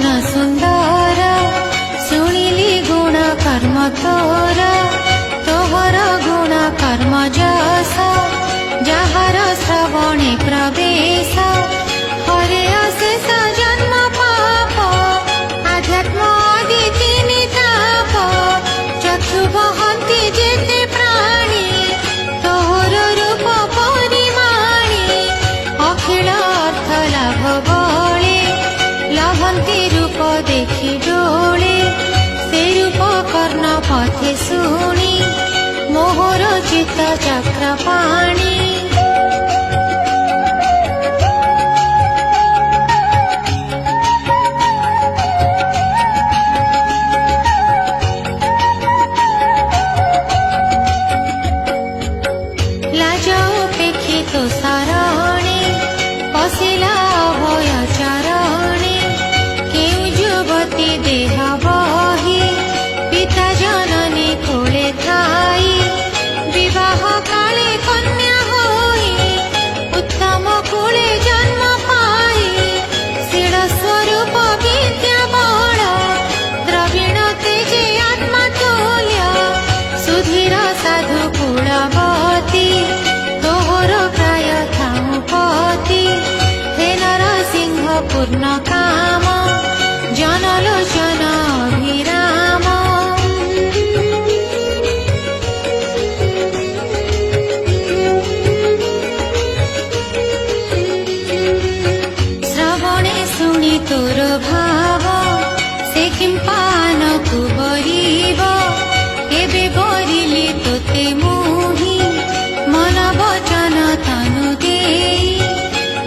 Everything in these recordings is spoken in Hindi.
मन सुंदर शुणिली गुण कर्म तोर तोहर गुण कर्म जस जहार श्रवणे प्रवेश हरे अशेष जन्म पाप आध्यात्म आदि तीन ताप चक्षु बहंती जेते प्राणी तोहर रूप परिमाणी अखिल अर्थ लाभ बळे लभंती रूप देखि डोळे से रूप कर्ण पथे शुणी मोहर चित्त चक्र पाणी तो सारणे पशिला अभय चरणे केउ युवती देह बही पिता जननी कोले थाई विवाह काले कन्या होई उत्तम कुले जन्म पाई शील स्वरूप विद्या बल द्रविण तेजे आत्मा तुल्य सुधीर साधु कुलवती प्राय थामुपति हे नरसिंह पूर्ण काम जनलोचन अभिराम श्रवणे शुणी तोर भाव से किं पानकु बरिब एबे बरिली तोते मोहि मन वचन तनु देई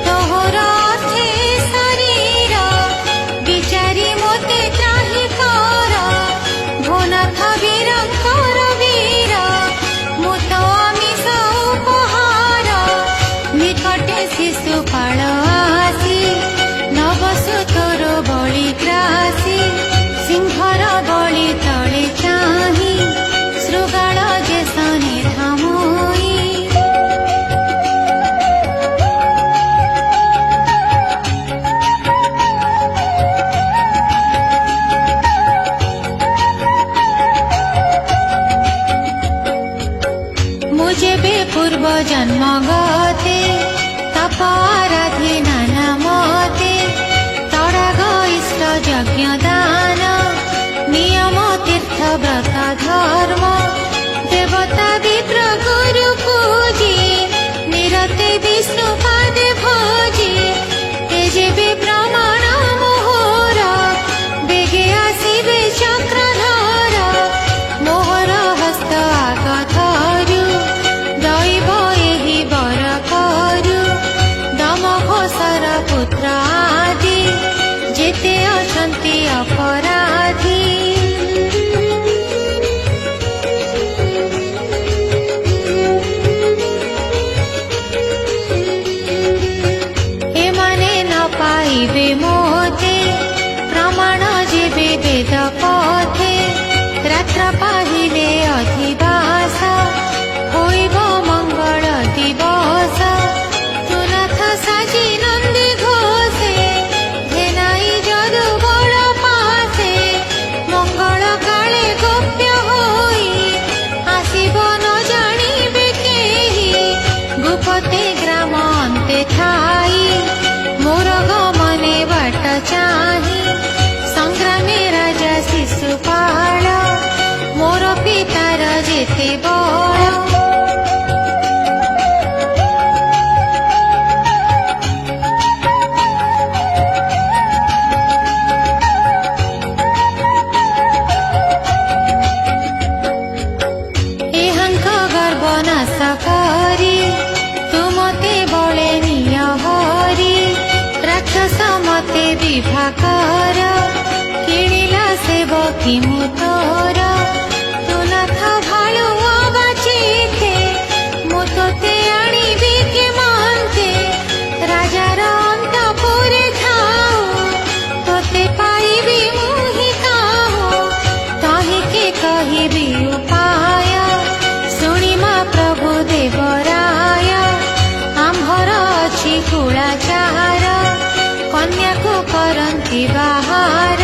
तोहर अर्थे शरीर विचारी मोते त्राहि कर भोनाथ वीरंकर वीर मुत आमिष उपहार निकटे शिशुपाल आसी नवसु तोर बलि ग्रासी सिंहर बलि तले चाही शृगाल जेसने धामोई जेबे पूर्व जन्म गते तप आराधे नाना मते तडाग इष्ट यज्ञ दान नियम तीर्थ व्रत धर्म देवता विप्र गुरु पूजी निरते विष्णु पादे भोजी तेजेबे प्रमाण मोहर बेगे आसिबे चक्रधर मोहर हस्त आग धरु दैव एहि बर करु दमघोषर पुत्र आदि जेते अछन्ति अपराधी एमाने न पाइबे मोते प्रमाण जेबे वेद पथे रात्र पाहिले अधिवास होइब मंगल दिवस तुनाथ साजी नंदी घोषे धेनाई जदु बड़ पासे मंगल काले गोप्य होई आसिब न जानिबे केही गुपते ग्राम अन्ते थाई मोर गमने बाट चाही संग्रामे राजा शिशुपाल मोर पितार जेते बड़ करी तुमते बले निय हरी राक्षस मते विभा कर किणिला सेवकी मु तोर तुनाथ भालु बाचिते मु तोते आनिबि के मानते राजार अंतपुरे थाऊ तोते पाइबि मुहि काहू तहिके कहिबि उपाय शुणिमा प्रभु देवराय आम्भर अछि कुलाचार कन्या को करन्ति बाहार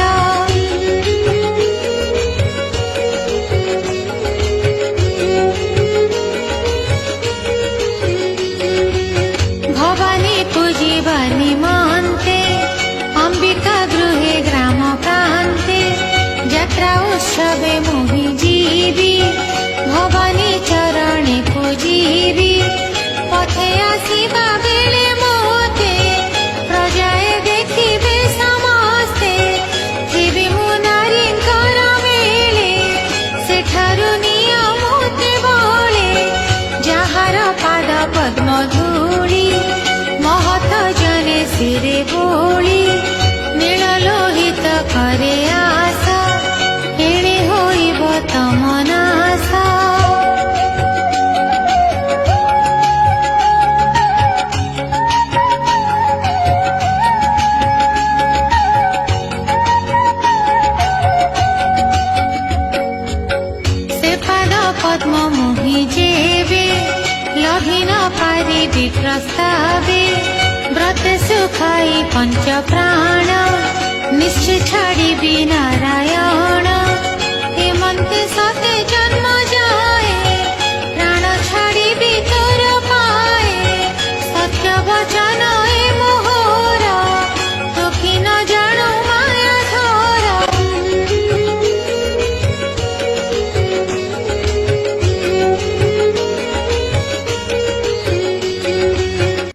प्रस्तावे व्रत सुखाई पंच प्राण निश्चय छाड़िबी नारायण।